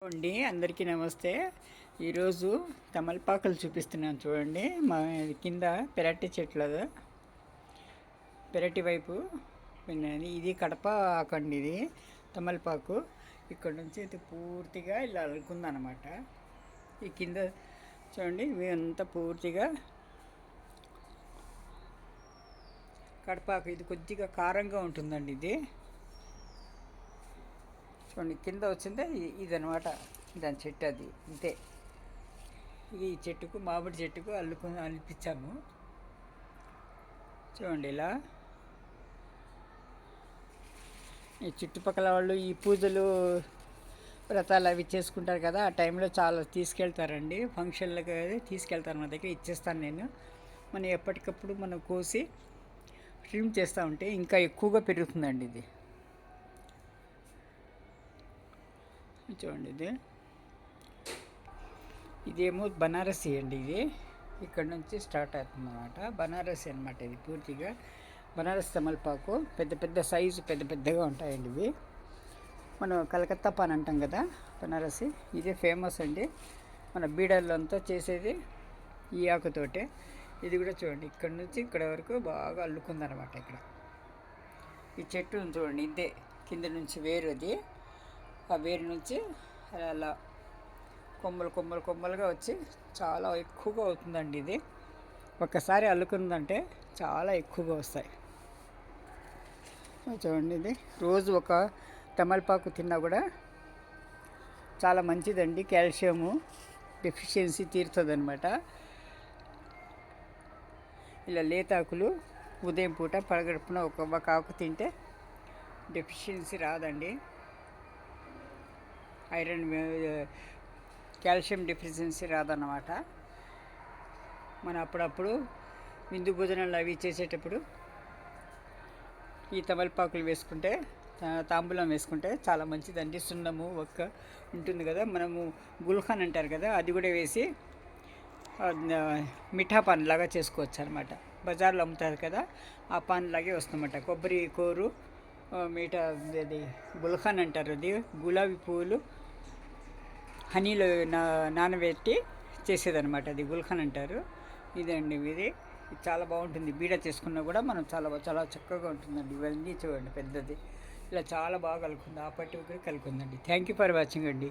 అండి అందరికీ నమస్తే. ఈరోజు తమలపాకులు చూపిస్తున్నాను చూడండి. మా కింద పెరటి చెట్లు, పెరటి వైపు విన్నది. ఇది కడప ఆకండి, ఇది తమలపాకు. ఇక్కడ నుంచి అయితే పూర్తిగా ఇలా అలుకుందనమాట. ఈ కింద చూడండి, ఇవి అంతా పూర్తిగా కడపాకు. ఇది కొద్దిగా కారంగా ఉంటుందండి. ఇది చూడండి, కింద వచ్చిందే ఇదనమాట. దాని చెట్టు అది అంతే. ఈ చెట్టుకు, మామిడి చెట్టుకు అల్పించాము చూడండి. ఇలా ఈ చుట్టుపక్కల వాళ్ళు ఈ పూజలు, వ్రతాలు అవి చేసుకుంటారు కదా, ఆ టైంలో చాలా తీసుకెళ్తారండి. ఫంక్షన్లకు తీసుకెళ్తారు. మా దగ్గర ఇచ్చేస్తాను నేను. మనం ఎప్పటికప్పుడు మనం కోసి ట్రిమ్ చేస్తూ ఉంటే ఇంకా ఎక్కువగా పెరుగుతుందండి. ఇది చూడండి, ఇదేమో బనారసి అండి. ఇది ఇక్కడ నుంచి స్టార్ట్ అవుతుంది అన్నమాట. బనారసి అనమాట. ఇది పూర్తిగా బనారసి తమలపాకు. పెద్ద పెద్ద సైజు, పెద్ద పెద్దగా ఉంటాయండి ఇవి. మనం కలకత్తా పాన్ అంటాం కదా, బనారసి. ఇదే ఫేమస్ అండి. మన బీడర్లో అంతా చేసేది ఈ ఆకుతోటే. ఇది కూడా చూడండి, ఇక్కడ నుంచి ఇక్కడ వరకు బాగా అల్లుకుందనమాట. ఇక్కడ ఈ చెట్టు చూడండి, ఇదే కింద నుంచి వేరు. అది ఆ వేరు నుంచి అలా కొమ్మలు కొమ్మలు కొమ్మలుగా వచ్చి చాలా ఎక్కువగా అవుతుందండి. ఇది ఒక్కసారి అల్లుకుందంటే చాలా ఎక్కువగా వస్తాయి చూడండి. ఇది రోజు ఒక తమలపాకు తిన్నా కూడా చాలా మంచిదండి. కాల్షియము డెఫిషియన్సీ తీరుతుంది అనమాట. ఇలా లేతాకులు ఉదయం పూట పడగడుపున ఒక ఆకు తింటే డెఫిషియన్సీ రాదండి. ఐరన్, కాల్షియం డెఫిషియన్సీ రాదన్నమాట. మనం అప్పుడప్పుడు విందు భోజనాలు అవి చేసేటప్పుడు ఈ తమలపాకులు వేసుకుంటే, తాంబూలం వేసుకుంటే చాలా మంచిదండి. సున్నము ఒక్క ఉంటుంది కదా, మనము గుల్ఖాన్ అంటారు కదా, అది కూడా వేసి మిఠా పాన్ లాగా చేసుకోవచ్చు అనమాట. బజార్లో అమ్ముతారు కదా, ఆ పాన్ లాగే వస్తుందన్నమాట. కొబ్బరి కోరు, మీఠా, అది గుల్ఖాన్ అంటారు. అది గులాబీ పువ్వులు హనీలో నానబెట్టి చేసేదనమాట. అది గుల్ఖాన్ అంటారు. ఇదండి ఇది చాలా బాగుంటుంది. బీడ చేసుకున్నా కూడా మనం చాలా చాలా చక్కగా ఉంటుందండి. ఇవన్నీ చూడండి, పెద్దది ఇలా చాలా బాగా కలుకుంది. ఆ పట్టి కూడా కలుకుందండి. థ్యాంక్ యూ ఫర్ వాచింగ్ అండి.